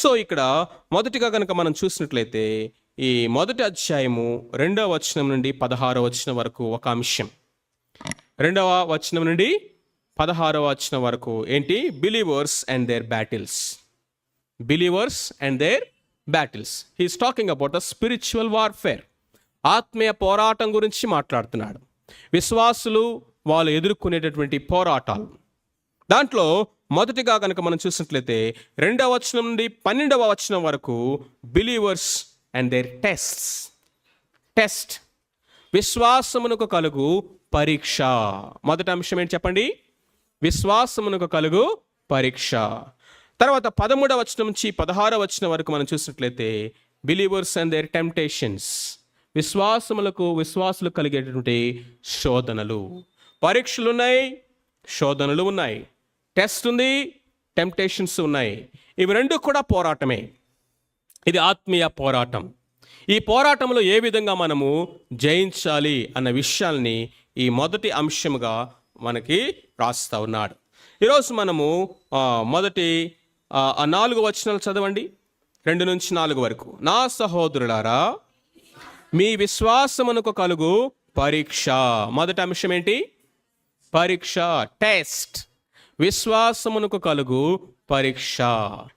So ఇక్కడ మొదటిగా కనుక మనం చూసినట్లయితే ఈ మొదటి అధ్యాయము 2వ వచనం నుండి 16వ వచనం వరకు ఒక అంశం. 2వ వచనం నుండి 16వ వచనం వరకు ఏంటి? Believers and their battles. Believers and their battles. He's talking about the spiritual warfare. ఆత్మీయ పోరాటం గురించి మాట్లాడుతున్నాడు. విశ్వాసులు వాళ్ళు ఎదుర్కొనేటటువంటి పోరాటాలు. దాంట్లో మొదటిగా కనుక మనం చూసినట్లయితే 2వ వచనం నుండి 12వ వచనం వరకు believers and their tests. Test, విశ్వాసమునకు కలుగు పరీక్ష. మొదటి అంశం ఏంటి చెప్పండి? విశ్వాసమునకు కలుగు పరీక్ష. తర్వాత 13వ వచనం నుంచి 16వ వచనం వరకు మనం చూసినట్లయితే బిలీవర్స్ అండ్ దేర్ టెంప్టేషన్స్. విశ్వాసులు కలిగేటటువంటి శోధనలు. పరీక్షలు ఉన్నాయి, శోధనలు ఉన్నాయి, టెస్ట్ ఉంది, టెంప్టేషన్స్ ఉన్నాయి. ఇవి రెండు కూడా పోరాటమే. ఇది ఆత్మీయ పోరాటం. ఈ పోరాటంలో ఏ విధంగా మనము జయించాలి అన్న విషయాల్ని ఈ మొదటి అంశముగా మనకి రాస్తా ఉన్నాడు. ఈరోజు మనము మొదటి 4 వచనాలు చదవండి, 2 నుంచి 4 వరకు. నా సహోదరులారా, మీ విశ్వాసమునకు కలుగు పరీక్ష. మొదటి అంశం ఏంటి? పరీక్ష, టెస్ట్. విశ్వాసమునకు కలుగు పరీక్ష.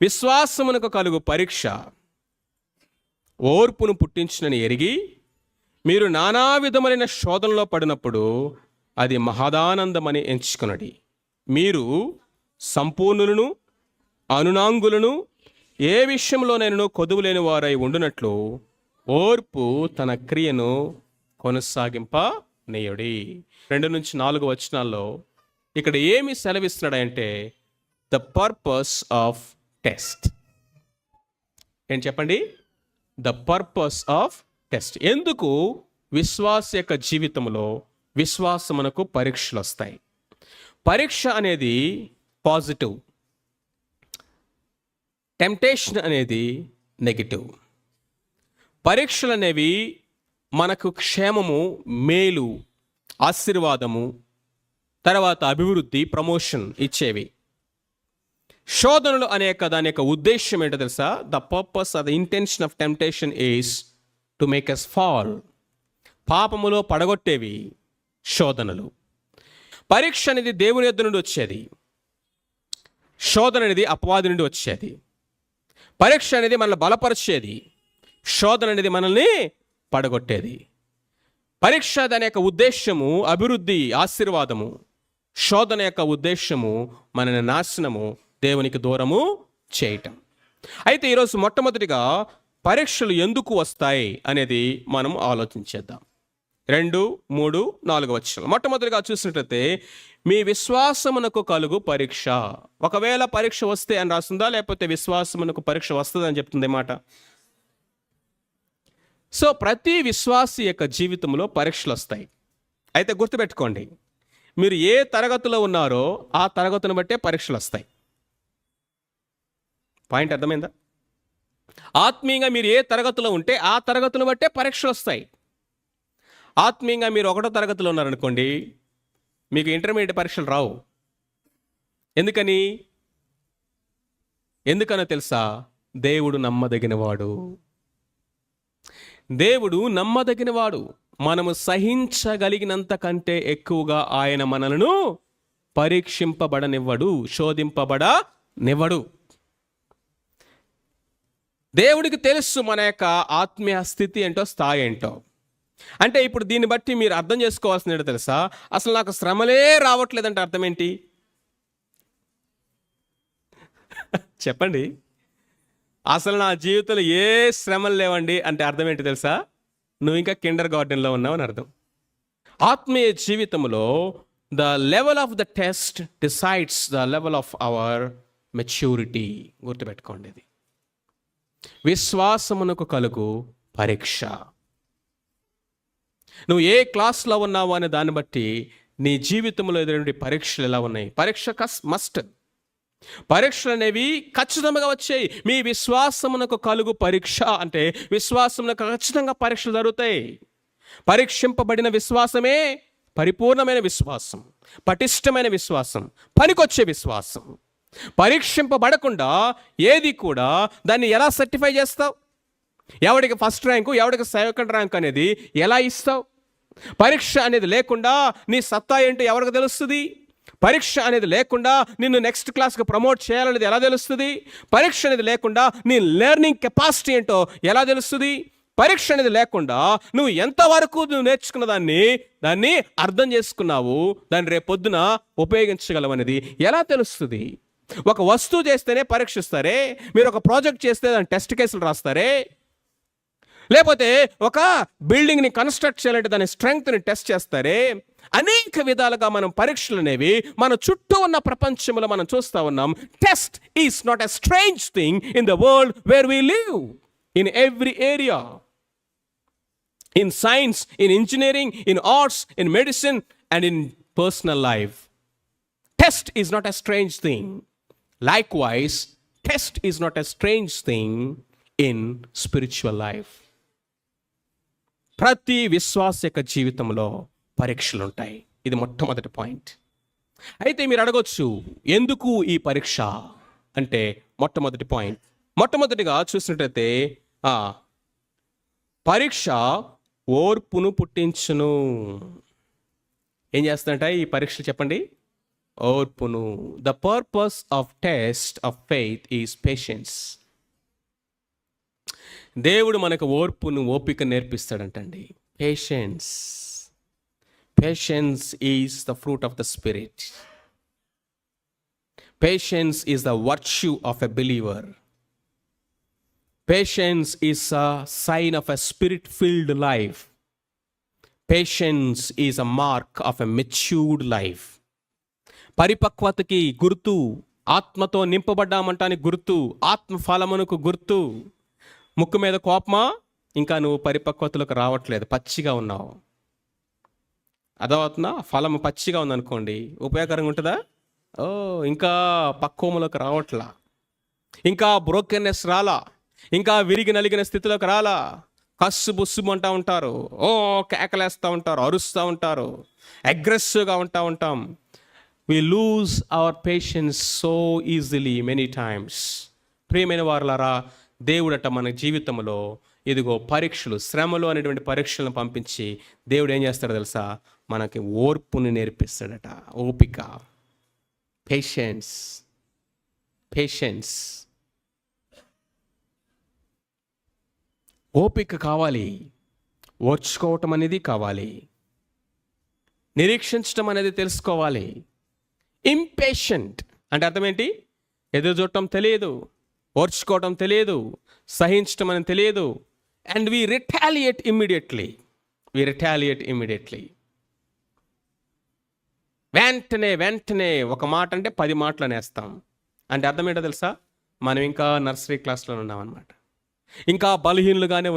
విశ్వాసమునకు కలుగు పరీక్ష ఓర్పును పుట్టించునని ఎరిగి మీరు నానా విధములైన శోధనలో పడినప్పుడు అది మహదానందమని ఎంచుకొనడి. మీరు సంపూర్ణులను అనునాంగులను ఏ విషయంలోనైనా కొదువులేని వారై ఉండునట్లు ఓర్పు తన క్రియను కొనసాగింపనీయుడి. 2 నుంచి 4 వచనాల్లో ఇక్కడ ఏమి సెలవిస్తున్నాడంటే ద పర్పస్ ఆఫ్ టెస్ట్. ఏంటి చెప్పండి? The purpose of test. ఎందుకు విశ్వాస యొక్క జీవితంలో విశ్వాసమునకు పరీక్షలు వస్తాయి? పరీక్ష అనేది పాజిటివ్, టెంప్టేషన్ అనేది నెగిటివ్. పరీక్షలు అనేవి మనకు క్షేమము, మేలు, ఆశీర్వాదము, తర్వాత అభివృద్ధి, ప్రమోషన్ ఇచ్చేవి. శోధనలు దాని యొక్క ఉద్దేశం ఏంటో తెలుసా? The purpose of the intention of temptation is to make us fall. పాపములో పడగొట్టేవి శోధనలు. పరీక్ష అనేది దేవుని యొద్ద నుండి వచ్చేది, శోధన అనేది అపవాది నుండి వచ్చేది. పరీక్ష అనేది మనల్ని బలపరిచేది, శోధన అనేది మనల్ని పడగొట్టేది. పరీక్ష దాని యొక్క ఉద్దేశము అభివృద్ధి, ఆశీర్వాదము. శోధన యొక్క ఉద్దేశము మనని నాశనము, దేవునికి దూరము చేయటం. అయితే ఈరోజు మొట్టమొదటిగా పరీక్షలు ఎందుకు వస్తాయి అనేది మనం ఆలోచించేద్దాం. 2, 3, 4 వచనాలు. మొట్టమొదటిగా చూసినట్లయితే మీ విశ్వాసమునకు కలుగు పరీక్ష. ఒకవేళ పరీక్ష వస్తే అని రాస్తుందా, లేకపోతే విశ్వాసమునకు పరీక్ష వస్తుంది అని చెప్తుంది మాట. సో ప్రతి విశ్వాసి యొక్క జీవితంలో పరీక్షలు వస్తాయి. అయితే గుర్తుపెట్టుకోండి, మీరు ఏ తరగతిలో ఉన్నారో ఆ తరగతిని బట్టే పరీక్షలు వస్తాయి. పాయింట్ అర్థమైందా? ఆత్మీయంగా మీరు ఏ తరగతిలో ఉంటే ఆ తరగతిని బట్టే పరీక్షలు వస్తాయి. ఆత్మీయంగా మీరు 1వ తరగతిలో ఉన్నారనుకోండి, మీకు ఇంటర్మీడియట్ పరీక్షలు రావు. ఎందుకనో తెలుసా? దేవుడు నమ్మదగినవాడు. దేవుడు నమ్మదగినవాడు. మనము సహించగలిగినంత కంటే ఎక్కువగా ఆయన మనలను పరీక్షింపబడనివ్వడు, శోధింపబడనివ్వడు. దేవుడికి తెలుసు మన యొక్క ఆత్మీయ స్థితి ఏంటో, స్థాయి ఏంటో. అంటే ఇప్పుడు దీన్ని బట్టి మీరు అర్థం చేసుకోవాల్సింది ఏంటో తెలుసా? అసలు నాకు శ్రమలే రావట్లేదంటే అర్థం ఏంటి చెప్పండి? అసలు నా జీవితంలో ఏ శ్రమలు లేవండి అంటే అర్థం ఏంటి తెలుసా? నువ్వు ఇంకా కిండర్ గార్డెన్లో ఉన్నావు అని అర్థం. ఆత్మీయ జీవితంలో the level of the test decides the level of our maturity. గుర్తుపెట్టుకోండి, ఇది విశ్వాసమునకు కలుగు పరీక్ష. నువ్వు ఏ క్లాస్లో ఉన్నావు అనే దాన్ని బట్టి నీ జీవితంలో ఎదురైన పరీక్షలు ఎలా ఉన్నాయి. పరీక్ష మస్ట్. పరీక్షలు అనేవి ఖచ్చితంగా వచ్చాయి. మీ విశ్వాసమునకు కలుగు పరీక్ష అంటే విశ్వాసమునకు ఖచ్చితంగా పరీక్షలు జరుగుతాయి. పరీక్షింపబడిన విశ్వాసమే పరిపూర్ణమైన విశ్వాసం, పటిష్టమైన విశ్వాసం, పనికొచ్చే విశ్వాసం. పరీక్షింపబడకుండా ఏది కూడా దాన్ని ఎలా సర్టిఫై చేస్తావు? ఎవడికి ఫస్ట్ ర్యాంకు, ఎవడికి సెకండ్ ర్యాంక్ అనేది ఎలా ఇస్తావు? పరీక్ష అనేది లేకుండా నీ సత్తా ఏంటో ఎవరికి తెలుస్తుంది? పరీక్ష అనేది లేకుండా నిన్ను నెక్స్ట్ క్లాస్కి ప్రమోట్ చేయాలనేది ఎలా తెలుస్తుంది? పరీక్ష అనేది లేకుండా నీ లెర్నింగ్ కెపాసిటీ ఏంటో ఎలా తెలుస్తుంది? పరీక్ష అనేది లేకుండా నువ్వు ఎంతవరకు నువ్వు నేర్చుకున్న దాన్ని అర్థం చేసుకున్నావు, దాన్ని రేపొద్దున ఉపయోగించగలవనేది ఎలా తెలుస్తుంది? ఒక వస్తువు చేస్తేనే పరీక్షిస్తారే, మీరు ఒక ప్రాజెక్ట్ చేస్తే దాని టెస్ట్ కేసులు రాస్తారే, లేకపోతే ఒక బిల్డింగ్ని కన్స్ట్రక్ట్ చేయాలంటే దాని స్ట్రెంగ్త్ని టెస్ట్ చేస్తారే. అనేక విధాలుగా మనం పరీక్షలు అనేవి మన చుట్టూ ఉన్న ప్రపంచంలో మనం చూస్తూ ఉన్నాం. Test is not a strange thing in the world where we live, in every area, in science, in engineering, in arts, in medicine and in personal life. Test is not a strange thing. Likewise, test is not a strange thing in spiritual life. ప్రతి విశ్వాస యొక్క జీవితంలో పరీక్షలు ఉంటాయి. ఇది మొట్టమొదటి point. అయితే మీరు అడగొచ్చు, ఎందుకు ఈ పరీక్ష అంటే మొట్టమొదటి పాయింట్. మొట్టమొదటిగా చూసినట్టయితే పరీక్ష ఓర్పును పుట్టించును. ఏం చేస్తుందంట ఈ పరీక్షలు చెప్పండి? ఓర్పును. The purpose of test of faith is patience. దేవుడు మనకు ఓర్పును, ఓపిక నేర్పిస్తాడంటండి. Patience. Patience is the fruit of the spirit. Patience is the virtue of a believer. Patience is a sign of a spirit filled life. Patience is a mark of a matured life. పరిపక్వతకి గుర్తు, ఆత్మతో నింపబడ్డామంటానికి గుర్తు, ఆత్మ ఫలమునకు గుర్తు. ముక్కు మీద కోపమా? ఇంకా నువ్వు పరిపక్వతలకు రావట్లేదు, పచ్చిగా ఉన్నావు. అదవుతున్నా ఫలం పచ్చిగా ఉందనుకోండి, ఉపయోగకరంగా ఉంటుందా? ఇంకా పక్వములకు రావట్లా, ఇంకా బ్రోకెన్నెస్ రాలా, ఇంకా విరిగి నలిగిన స్థితిలోకి రాలా. కస్సు బుస్సు అంటూ ఉంటారు, కేకలేస్తూ ఉంటారు, అరుస్తూ ఉంటారు, అగ్రెసివ్గా ఉంటాం. We lose our patience so easily many times. ప్రియమైన వారులారా, దేవుడట మన జీవితంలో ఇదిగో పరీక్షలు, శ్రమలు అనేటువంటి పరీక్షలను పంపించి దేవుడు ఏం చేస్తాడో తెలుసా? మనకి ఓర్పుని నేర్పిస్తాడట. ఓపిక, పేషెన్స్. పేషెన్స్, ఓపిక కావాలి, ఓర్చుకోవటం అనేది కావాలి, నిరీక్షించడం అనేది తెలుసుకోవాలి. ఇంపేషెంట్ అంటే అర్థం ఏంటి? ఎదురు చూడటం తెలియదు, ఓర్చుకోవటం తెలియదు, సహించటం అని తెలియదు. And we retaliate immediately. వెంటనే ఒక మాట అంటే 10 మాటలు అనేస్తాం. అంటే అర్థం ఏంటో తెలుసా? మనం ఇంకా నర్సరీ క్లాస్లో ఉన్నామన్నమాట. ఇంకా బలహీనులుగానే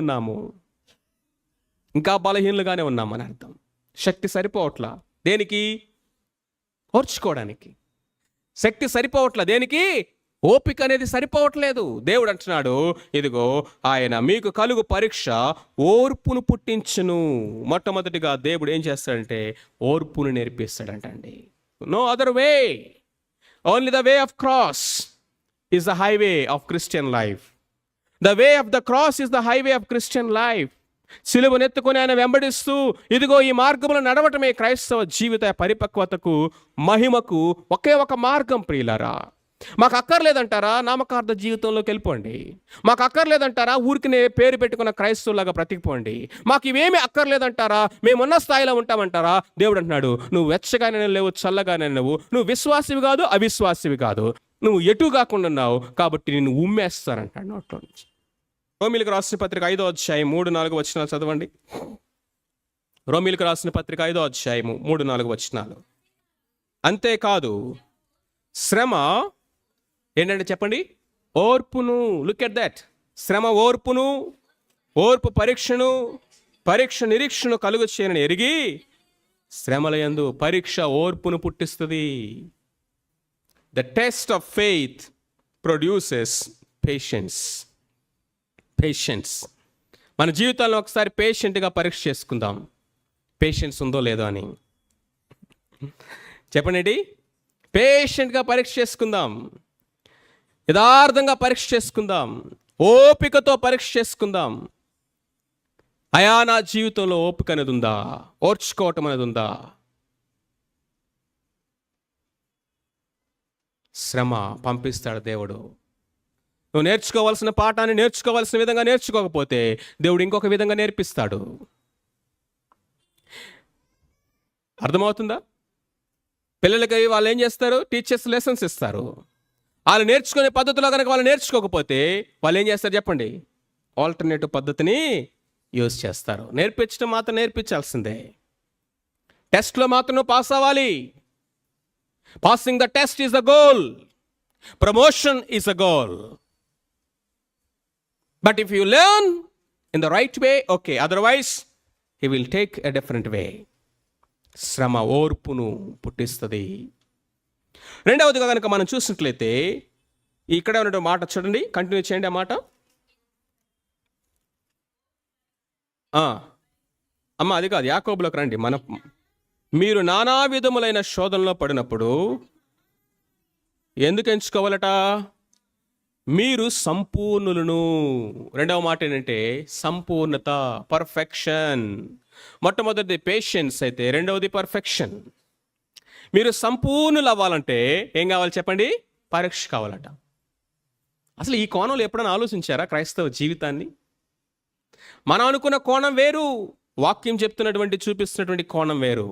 ఉన్నామని అర్థం. శక్తి సరిపోవట్లా. దేనికి? ఓర్చుకోవడానికి. శక్తి సరిపోవట్లా. దేనికి? ఓపిక అనేది సరిపోవట్లేదు. దేవుడు అంటున్నాడు, ఇదిగో ఆయన మీకు కలుగు పరీక్ష ఓర్పును పుట్టించును. మొట్టమొదటిగా దేవుడు ఏం చేస్తాడంటే ఓర్పును నేర్పిస్తాడంటండి. No other way, only the way of cross is the highway of Christian life. The way of the cross is the highway of Christian life. సిలువనెత్తుకొని ఆయన వెంబడిస్తూ ఇదిగో ఈ మార్గంలో నడవటమే క్రైస్తవ జీవిత పరిపక్వతకు, మహిమకు ఒకే ఒక మార్గం. ప్రియులారా, మాకు అక్కర్లేదంటారా నామకార్థ జీవితంలోకి వెళ్ళిపోండి. మాకు అక్కర్లేదంటారా ఊరికి పేరు పెట్టుకున్న క్రైస్తవులాగా బ్రతికిపోండి. మాకు ఇవేమీ అక్కర్లేదంటారా మేమున్న స్థాయిలో ఉంటామంటారా? దేవుడు అంటున్నాడు, నువ్వు వెచ్చగానే లేవు, చల్లగానే లేవు, నువ్వు విశ్వాసివి కాదు, అవిశ్వాసివి కాదు, నువ్వు ఎటు కాకుండా ఉన్నావు, కాబట్టి నేను ఉమ్మేస్తానంటాడు నోట్లో నుంచి. రోమీలకు రాసిన పత్రిక 5వ అధ్యాయం 3-4 వచనాలు చదవండి. రోమీలకు రాసిన పత్రిక 5వ అధ్యాయము 3-4 వచనాలు. అంతేకాదు శ్రమ ఏంటంటే చెప్పండి? ఓర్పును. Look at that. శ్రమ ఓర్పును, ఓర్పు పరీక్షను, పరీక్ష నిరీక్షను కలుగు చేయనని ఎరిగి శ్రమల యందు పరీక్ష ఓర్పును పుట్టిస్తుంది. The test of faith produces patience. మన జీవితాల్లో ఒకసారి పేషెంట్గా పరీక్ష చేసుకుందాం, పేషెన్స్ ఉందో లేదో అని. చెప్పండి, పేషెంట్గా పరీక్ష చేసుకుందాం. యథార్థంగా పరీక్ష చేసుకుందాం, ఓపికతో పరీక్ష చేసుకుందాం. అయా నా జీవితంలో ఓపిక అనేది ఉందా, ఓర్చుకోవటం అనేది ఉందా? శ్రమ పంపిస్తాడు దేవుడు. నువ్వు నేర్చుకోవాల్సిన పాఠాన్ని నేర్చుకోవాల్సిన విధంగా నేర్చుకోకపోతే దేవుడు ఇంకొక విధంగా నేర్పిస్తాడు. అర్థమవుతుందా? పిల్లలకి వాళ్ళు ఏం చేస్తారు? టీచర్స్ లెసన్స్ ఇస్తారు. వాళ్ళు నేర్చుకునే పద్ధతిలో కనుక వాళ్ళు నేర్చుకోకపోతే వాళ్ళు ఏం చేస్తారు చెప్పండి? ఆల్టర్నేటివ్ పద్ధతిని యూజ్ చేస్తారు. నేర్పించడం మాత్రం నేర్పించాల్సిందే. టెస్ట్లో మాత్రం పాస్ అవ్వాలి. Passing the test is the goal. Promotion is the goal. But if you learn in the right way, okay, otherwise he will take a different way. శ్రమ ఓర్పును పుట్టిస్తుంది. రెండవదిగా కనుక మనం చూసినట్లయితే ఇక్కడ ఉన్న మాట చూడండి, కంటిన్యూ చేయండి ఆ మాట. అమ్మ అది కాదు, యాకోబులోకి రండి. మీరు నానా విధములైన శోధనలో పడినప్పుడు ఎందుకు ఎంచుకోవాలట? మీరు సంపూర్ణులను. రెండవ మాట ఏంటంటే సంపూర్ణత, పర్ఫెక్షన్. మొట్టమొదటిది పేషెన్స్ అయితే రెండవది పర్ఫెక్షన్. మీరు సంపూర్ణులు అవ్వాలంటే ఏం కావాలి చెప్పండి? పరీక్ష కావాలట. అసలు ఈ కోణంలో ఎప్పుడైనా ఆలోచించారా క్రైస్తవ జీవితాన్ని? మనం అనుకున్న కోణం వేరు, వాక్యం చెప్తున్నటువంటి చూపిస్తున్నటువంటి కోణం వేరు.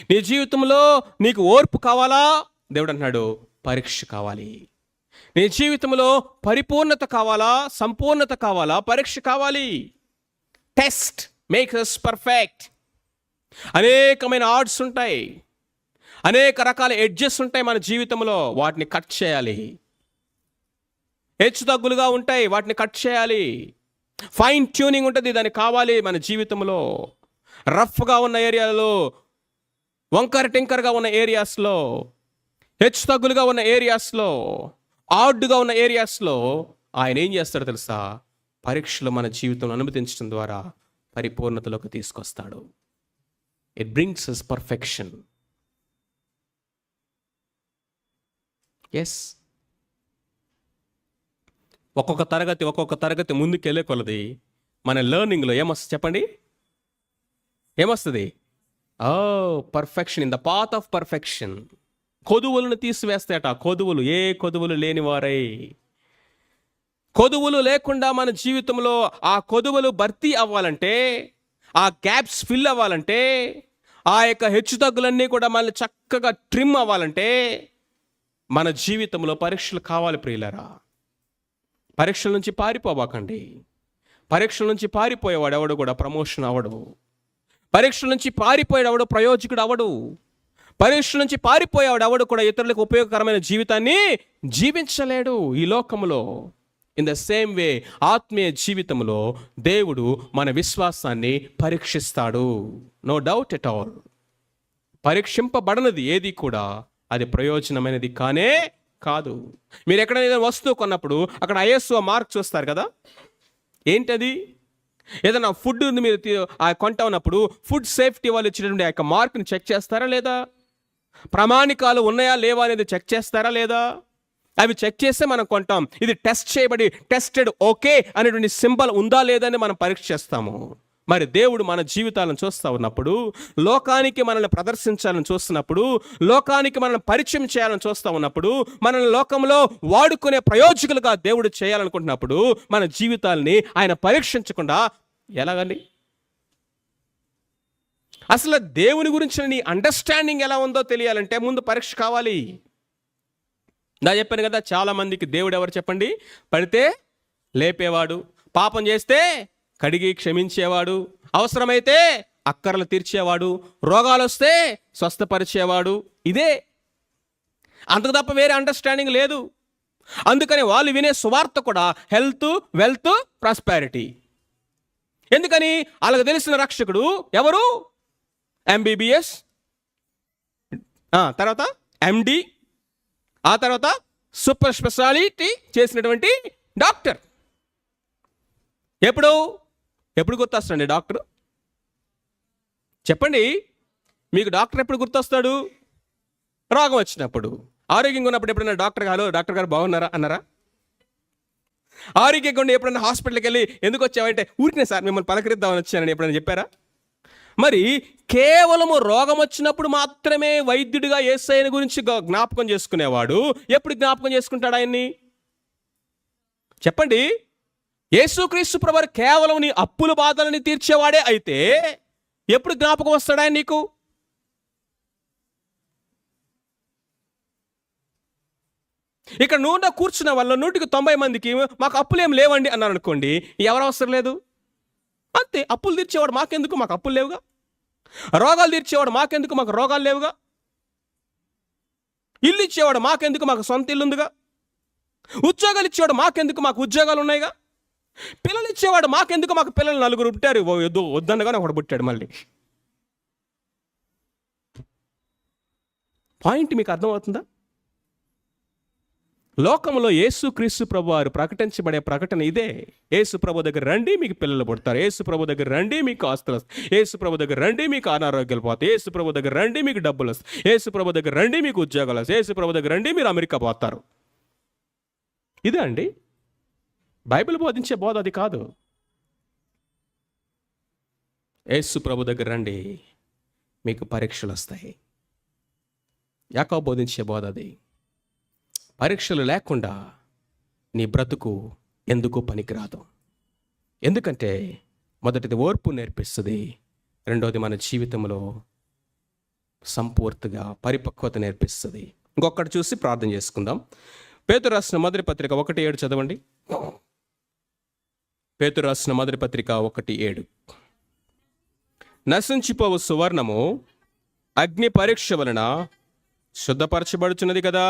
నీ జీవితంలో నీకు ఓర్పు కావాలా? దేవుడు అంటున్నాడు పరీక్ష కావాలి. నీ జీవితంలో పరిపూర్ణత కావాలా? సంపూర్ణత కావాలా? పరీక్ష కావాలి. Test makes us perfect. అనేకమైన ఆర్డ్స్ ఉంటాయి, అనేక రకాల ఎడ్జెస్ ఉంటాయి మన జీవితంలో. వాటిని కట్ చేయాలి. హెచ్చు తగ్గులుగా ఉంటాయి, వాటిని కట్ చేయాలి. ఫైన్ ట్యూనింగ్ ఉంటుంది, దానికి కావాలి మన జీవితంలో. రఫ్గా ఉన్న ఏరియాలో, వంకర టింకర్గా ఉన్న ఏరియాస్లో, హెచ్చు తగ్గులుగా ఉన్న ఏరియాస్లో, ఆడ్డుగా ఉన్న ఏరియాస్లో ఆయన ఏం చేస్తాడో తెలుసా? పరీక్షలు మన జీవితంలో అనుమతించడం ద్వారా పరిపూర్ణతలోకి తీసుకొస్తాడు. It brings us perfection. Yes, ఒక్కొక్క తరగతి ముందుకెళ్ళే కొలది మన లెర్నింగ్లో ఏమొస్తుంది చెప్పండి? ఏమొస్తుంది? Perfection, in the path of perfection. కొదువులను తీసివేస్తాయట. కొదువులు, ఏ కొదువులు లేని వారై. కొదువులు లేకుండా మన జీవితంలో ఆ కొదువులు భర్తీ అవ్వాలంటే, ఆ గ్యాప్స్ ఫిల్ అవ్వాలంటే, ఆ యొక్క హెచ్చుతగ్గులన్నీ కూడా మనల్ని చక్కగా ట్రిమ్ అవ్వాలంటే మన జీవితంలో పరీక్షలు కావాలి ప్రియులారా. పరీక్షల నుంచి పారిపోవాకండి. పరీక్షల నుంచి పారిపోయేవాడు ఎవడు కూడా ప్రమోషన్ అవడు. పరీక్షల నుంచి పారిపోయేవాడు ప్రయోజకుడు అవడు. పరీక్షల నుంచి పారిపోయేవాడు ఎవడు కూడా ఇతరులకు ఉపయోగకరమైన జీవితాన్ని జీవించలేడు ఈ లోకంలో. ఇన్ ద సేమ్ వే ఆత్మీయ జీవితంలో దేవుడు మన విశ్వాసాన్ని పరీక్షిస్తాడు. No doubt at all. పరీక్షింపబడనది ఏది కూడా అది ప్రయోజనమైనది కానే కాదు. మీరు ఎక్కడైనా వస్తువు కొన్నప్పుడు అక్కడ ISO మార్క్ చూస్తారు కదా, ఏంటది? ఏదైనా ఫుడ్ మీరు కొంటా ఉన్నప్పుడు ఫుడ్ సేఫ్టీ వాళ్ళు ఇచ్చినటువంటి ఆ యొక్క మార్క్ని చెక్ చేస్తారా లేదా? ప్రామాణికాలు ఉన్నాయా లేవా అనేది చెక్ చేస్తారా లేదా? అవి చెక్ చేస్తే మనం కొంటాం. ఇది టెస్ట్ చేయబడి టెస్టెడ్ ఓకే అనేటువంటి సింబల్ ఉందా లేదా అని మనం పరీక్ష చేస్తాము. మరి దేవుడు మన జీవితాలను చూస్తూ ఉన్నప్పుడు, లోకానికి మనల్ని ప్రదర్శించాలని చూస్తున్నప్పుడు, లోకానికి మనల్ని పరిచయం చేయాలని చూస్తూ ఉన్నప్పుడు, మనల్ని లోకంలో వాడుకునే ప్రయోజకులుగా దేవుడు చేయాలనుకుంటున్నప్పుడు మన జీవితాలని ఆయన పరీక్షించకుండా ఎలాగండి? అసలు దేవుని గురించిన నీ అండర్స్టాండింగ్ ఎలా ఉందో తెలియాలంటే ముందు పరీక్ష కావాలి. నా చెప్పాను కదా, చాలా మందికి దేవుడు ఎవరు చెప్పండి? పడితే లేపేవాడు, పాపం చేస్తే కడిగి క్షమించేవాడు, అవసరమైతే అక్కర్లు తీర్చేవాడు, రోగాలు వస్తే స్వస్థపరిచేవాడు. ఇదే, అంతకు తప్ప వేరే అండర్స్టాండింగ్ లేదు. అందుకని వాళ్ళు వినే సువార్త కూడా హెల్త్, వెల్త్, ప్రాస్పారిటీ. ఎందుకని? వాళ్ళకి తెలిసిన రక్షకుడు ఎవరు? MBBS, తర్వాత MD, ఆ తర్వాత సూపర్ స్పెషాలిటీ చేసినటువంటి డాక్టర్. ఎప్పుడు గుర్తొస్తాడండి డాక్టర్? చెప్పండి, మీకు డాక్టర్ ఎప్పుడు గుర్తొస్తాడు? రోగం వచ్చినప్పుడు. ఆరోగ్యంగా ఉన్నప్పుడు ఎప్పుడైనా డాక్టర్ గారు బాగున్నారా అన్నారా? ఆరోగ్యంగా ఉండి ఎప్పుడైనా హాస్పిటల్కి వెళ్ళి ఎందుకు వచ్చావంటే ఊరికనే సార్ మిమ్మల్ని పలకరిద్దామని వచ్చానని ఎప్పుడైనా చెప్పారా? మరి కేవలము రోగం వచ్చినప్పుడు మాత్రమే వైద్యుడిగా యేసయ్యని గురించి జ్ఞాపకం చేసుకునేవాడు ఎప్పుడు జ్ఞాపకం చేసుకుంటాడు ఆయన్ని? చెప్పండి. యేసుక్రీస్తు ప్రభువారు కేవలం నీ అప్పుల బాధలని తీర్చేవాడే అయితే ఎప్పుడు జ్ఞాపకం వస్తాడు ఆయన నీకు? ఇక్కడ నూనె కూర్చున్న వాళ్ళ 190 మందికి మాకు అప్పులు ఏం లేవండి అన్నారు అనుకోండి, ఎవరు అవసరం లేదు. అంతే. అప్పులు తీర్చేవాడు మాకెందుకు, మాకు అప్పులు లేవుగా. రోగాలు తీర్చేవాడు మాకెందుకు, మాకు రోగాలు లేవుగా. ఇల్లు ఇచ్చేవాడు మాకెందుకు, మాకు సొంత ఇల్లు ఉందిగా. ఉద్యోగాలు ఇచ్చేవాడు మాకెందుకు, మాకు ఉద్యోగాలు ఉన్నాయిగా. పిల్లలు ఇచ్చేవాడు మాకెందుకు, మాకు పిల్లలు 4 పుట్టారు, వద్దన్నగానే ఒకడు పుట్టాడు మళ్ళీ. పాయింట్ మీకు అర్థమవుతుందా? లోకంలో యేసుక్రీస్తు ప్రభువారు ప్రకటించబడే ప్రకటన ఇదే. యేసు ప్రభు దగ్గర రండి మీకు పిల్లలు పుడతారు, యేసు ప్రభు దగ్గర రండి మీకు ఆస్తులు వస్తాయి, యేసు ప్రభు దగ్గర రండి మీకు అనారోగ్యాలు పోతాయి, యేసు ప్రభు దగ్గర రండి మీకు డబ్బులు వస్తాయి, యేసు ప్రభు దగ్గర రండి మీకు ఉద్యోగాలు వస్తాయి, యేసు ప్రభు దగ్గర రండి మీరు అమెరికా పోతారు. ఇదే అండి బైబిల్ బోధించే బోధ, అది కాదు. యేసు ప్రభు దగ్గర రండి మీకు పరీక్షలు వస్తాయి. యాకోబు బోధించే బోధ అది. పరీక్షలు లేకుండా నీ బ్రతుకు ఎందుకు పనికిరాదు. ఎందుకంటే మొదటిది ఓర్పు నేర్పిస్తుంది, రెండోది మన జీవితంలో సంపూర్తిగా పరిపక్వత నేర్పిస్తుంది. ఇంకొకటి చూసి ప్రార్థన చేసుకుందాం. పేతురు రాసిన మొదటి పత్రిక 1:7 చదవండి. పేతురు రాసిన మొదటి పత్రిక 1:7. నశించిపోవు సువర్ణము అగ్ని పరీక్ష వలన శుద్ధపరచబడుచున్నది కదా,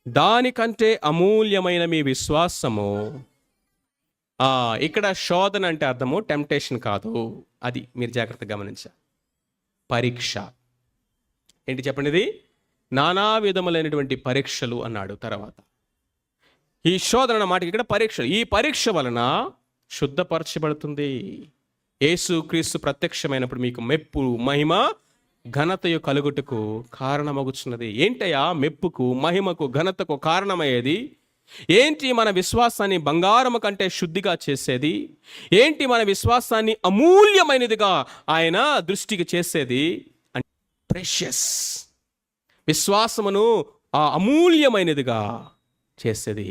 దానికంటే అమూల్యమైన మీ విశ్వాసము. ఇక్కడ శోధన అంటే అర్థము టెంప్టేషన్ కాదు, అది మీరు జాగ్రత్తగా గమనించాలి. పరీక్ష ఏంటి చెప్పండి? ఇది నానా విధములైనటువంటి పరీక్షలు అన్నాడు. తర్వాత ఈ శోధన అన్న మాటకి ఇక్కడ పరీక్ష. ఈ పరీక్ష వలన శుద్ధపరచబడుతుంది. యేసుక్రీస్తు ప్రత్యక్షమైనప్పుడు మీకు మెప్పు, మహిమ, ఘనతయు కలుగుటకు కారణమగుచున్నది. ఏంటయ్యా మెప్పుకు, మహిమకు, ఘనతకు కారణమయ్యేది ఏంటి? మన విశ్వాసాన్ని బంగారము కంటే శుద్ధిగా చేసేది ఏంటి? మన విశ్వాసాన్ని అమూల్యమైనదిగా ఆయన దృష్టికి చేసేది ప్రెషియస్. విశ్వాసమును అమూల్యమైనదిగా చేసేది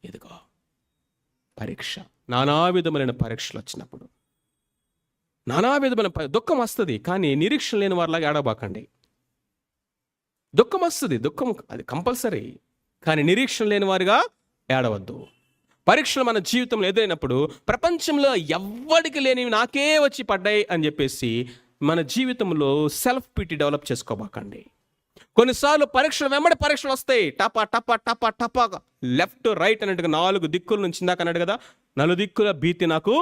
ఇదిగో పరీక్ష. నానా విధములైన పరీక్షలు వచ్చినప్పుడు నానా విధమైన దుఃఖం వస్తుంది, కానీ నిరీక్షణ లేని వారిలాగా ఏడబాకండి. దుఃఖం వస్తుంది, దుఃఖం అది కంపల్సరీ, కానీ నిరీక్షణ లేని వారిగా ఏడవద్దు. పరీక్షలు మన జీవితంలో ఎదురైనప్పుడు ప్రపంచంలో ఎవ్వడికి లేనివి నాకే వచ్చి పడ్డాయి అని చెప్పేసి మన జీవితంలో సెల్ఫ్ పిటీ డెవలప్ చేసుకోబాకండి. కొన్నిసార్లు పరీక్షలు వెంబడి పరీక్షలు వస్తాయి, టపా టపా టపా టపా, లెఫ్ట్ రైట్ అన్నట్టుగా 4 దిక్కుల నుంచి ఇందాక అన్నాడు కదా, 4 దిక్కుల భీతి నాకు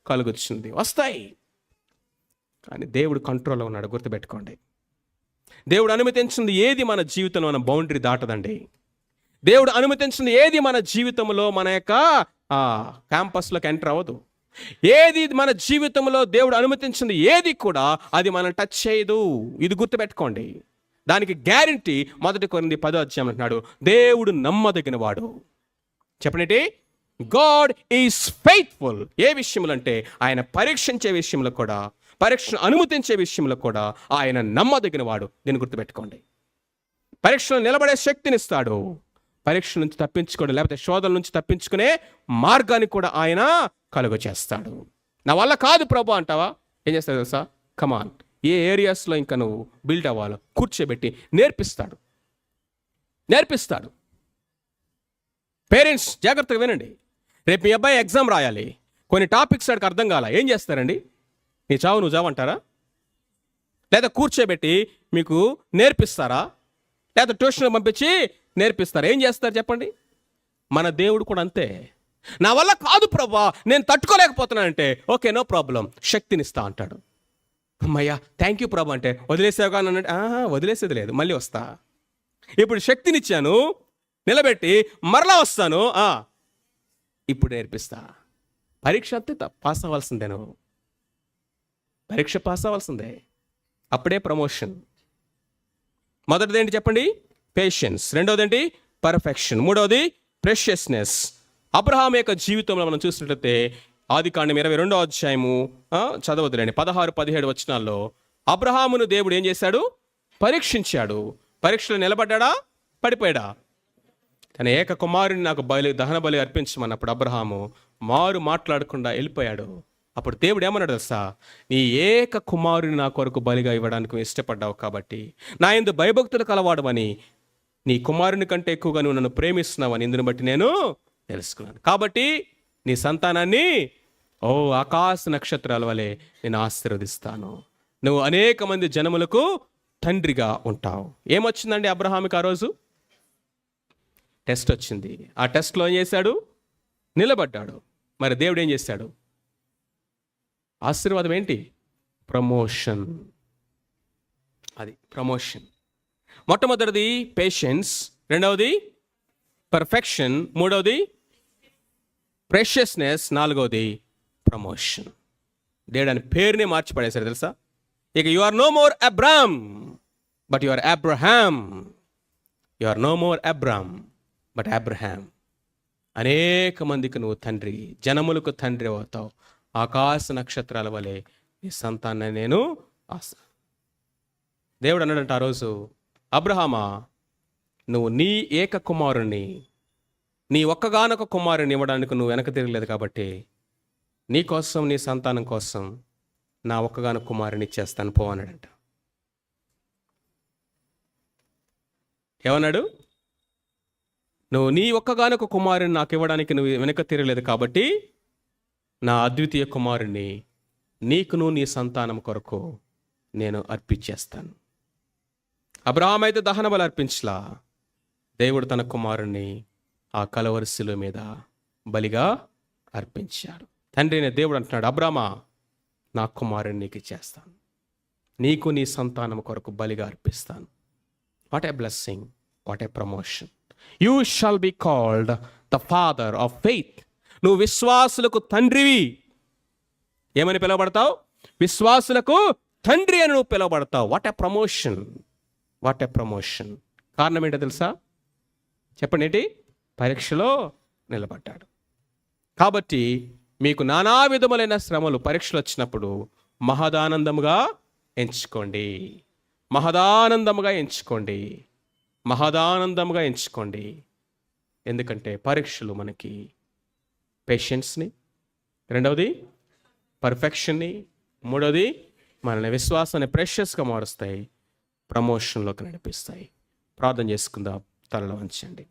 కలుగుతుంది. వస్తాయి, కానీ దేవుడు కంట్రోల్లో ఉన్నాడు. గుర్తుపెట్టుకోండి, దేవుడు అనుమతించింది ఏది మన జీవితంలో మన బౌండరీ దాటదండి. దేవుడు అనుమతించింది ఏది మన జీవితంలో మన యొక్క క్యాంపస్లోకి ఎంటర్ అవ్వదు. ఏది మన జీవితంలో దేవుడు అనుమతించింది ఏది కూడా అది మనం టచ్ చేయదు. ఇది గుర్తుపెట్టుకోండి. దానికి గ్యారంటీ 1 కొరింథీ 10వ అధ్యాయం అంటున్నాడు, దేవుడు నమ్మదగిన వాడు. చెప్పండి, గాడ్ ఈజ్ ఫెయిత్ఫుల్. ఏ విషయంలో అంటే ఆయన పరీక్షించే విషయంలో కూడా, పరీక్షను అనుమతించే విషయంలో కూడా ఆయన నమ్మదగిన వాడు. దీన్ని గుర్తుపెట్టుకోండి. పరీక్షలో నిలబడే శక్తినిస్తాడు. పరీక్ష నుంచి తప్పించుకోవడం లేకపోతే శోధన నుంచి తప్పించుకునే మార్గాన్ని కూడా ఆయన కలుగ చేస్తాడు. నా వల్ల కాదు ప్రభు అంటావా, ఏం చేస్తాడు తెలుసా? కమాన్, ఏ ఏరియాస్లో ఇంకా నువ్వు బిల్డ్ అవ్వాలో కూర్చోబెట్టి నేర్పిస్తాడు. పేరెంట్స్ జాగ్రత్తగా వినండి. రేపు మీ అబ్బాయి ఎగ్జామ్ రాయాలి, కొన్ని టాపిక్స్ వాడికి అర్థం కాల, ఏం చేస్తారండి? నీ చావు నువ్వు చావంటారా? లేదా కూర్చోబెట్టి మీకు నేర్పిస్తారా? లేదా ట్యూషన్ పంపించి నేర్పిస్తారా? ఏం చేస్తారు చెప్పండి? మన దేవుడు కూడా అంతే. నా వల్ల కాదు ప్రభా, నేను తట్టుకోలేకపోతున్నానంటే ఓకే, నో ప్రాబ్లం, శక్తినిస్తా అంటాడు. అమ్మయ్యా థ్యాంక్ యూ ప్రభా అంటే వదిలేసావుగా అన్నట్టు, వదిలేసేది లేదు, మళ్ళీ వస్తా. ఇప్పుడు శక్తినిచ్చాను, నిలబెట్టి మరలా వస్తాను, ఇప్పుడు నేర్పిస్తా. పరీక్ష అంతే పాస్ అవ్వాల్సిందే, నువ్వు పరీక్ష పాస్ అవ్వాల్సిందే, అప్పుడే ప్రమోషన్. మొదటిది ఏంటి చెప్పండి? పేషెన్స్. రెండవది ఏంటి? పర్ఫెక్షన్. మూడవది ప్రెషియస్నెస్. అబ్రహాం యొక్క జీవితంలో మనం చూసినట్లయితే ఆదికాండం 22వ అధ్యాయము చదవదులేండి, 16-17 వచనాల్లో అబ్రహామును దేవుడు ఏం చేశాడు? పరీక్షించాడు. పరీక్షలో నిలబడ్డా? పడిపోయాడా? తన ఏక కుమారుని నాకు దహన బలి అర్పించమన్నప్పుడు అబ్రహాము మారు మాట్లాడకుండా వెళ్ళిపోయాడు. అప్పుడు దేవుడు ఏమన్నాడు తెలుసా? నీ ఏక కుమారుని నా కొరకు బలిగా ఇవ్వడానికి ఇష్టపడ్డావు కాబట్టి, నా యందు భయభక్తులు కలవాడమని, నీ కుమారుని కంటే ఎక్కువగా నువ్వు నన్ను ప్రేమిస్తున్నావని ఇందుని బట్టి నేను తెలుసుకున్నాను. కాబట్టి నీ సంతానాన్ని ఆకాశ నక్షత్రాల వలె నేను ఆశీర్వదిస్తాను. నువ్వు అనేక మంది జనములకు తండ్రిగా ఉంటావు. ఏమొచ్చిందండి అబ్రహాముకి ఆ రోజు? టెస్ట్ వచ్చింది. ఆ టెస్ట్లో ఏం చేశాడు? నిలబడ్డాడు. మరి దేవుడు ఏం చేశాడు? ఆశీర్వాదం ఏంటి? ప్రమోషన్. అది ప్రమోషన్. మొట్టమొదటిది పేషెన్స్, రెండవది పర్ఫెక్షన్, మూడవది ప్రెషియస్నెస్, నాలుగవది ప్రమోషన్. దేవుడు అని పేరునే మార్చి పడేశారు తెలుసా? ఇక you are no more Abram but you are Abraham. You are no more Abram but Abraham. అనేక మందికి నువ్వు తండ్రి, జనములకు తండ్రి అవుతావు. ఆకాశ నక్షత్రాల వలె నీ సంతానాన్ని నేను దేవుడు అన్నాడంట ఆ రోజు, అబ్రహామా, నువ్వు నీ ఏక కుమారుణ్ణి, నీ ఒక్కగానొక కుమారుని ఇవ్వడానికి నువ్వు వెనక తిరగలేదు కాబట్టి, నీ కోసం, నీ సంతానం కోసం నా ఒక్కగానొక కుమారుని ఇచ్చేస్తాను పో అన్నాడంట. ఏమన్నాడు? నువ్వు నీ ఒక్కగానొక కుమారుని నాకు ఇవ్వడానికి నువ్వు వెనక తిరగలేదు కాబట్టి, నా అద్వితీయ కుమారుని నీకును నీ సంతానం కొరకు నేను అర్పించేస్తాను. అబ్రహాం అయితే దహన బలి అర్పించలా. దేవుడు తన కుమారుణ్ణి ఆ కలవరి శిలువ మీద బలిగా అర్పించాడు. తండ్రి అయిన దేవుడు అంటున్నాడు, అబ్రామా, నా కుమారుని నీకు ఇచ్చేస్తాను, నీకు నీ సంతానం కొరకు బలిగా అర్పిస్తాను. What a blessing, what a promotion. You shall be called the father of faith. నువ్వు విశ్వాసులకు తండ్రివి. ఏమని పిలువబడతావు? విశ్వాసులకు తండ్రి అని నువ్వు పిలువబడతావు. What a promotion, what a promotion. కారణం ఏంటో తెలుసా? చెప్పండి ఏంటి? పరీక్షలో నిలబడ్డాడు. కాబట్టి మీకు నానా విధములైన శ్రమలు, పరీక్షలు వచ్చినప్పుడు మహదానందముగా ఎంచుకోండి, మహదానందముగా ఎంచుకోండి, మహదానందముగా ఎంచుకోండి. ఎందుకంటే పరీక్షలు మనకి పేషెన్స్ని, రెండవది పర్ఫెక్షన్ని, మూడవది మనల్ని విశ్వాసాన్ని ప్రెషియస్గా మారుస్తాయి, ప్రమోషన్లోకి నడిపిస్తాయి. ప్రార్థన చేసుకుందాం. తలలో వంచండి.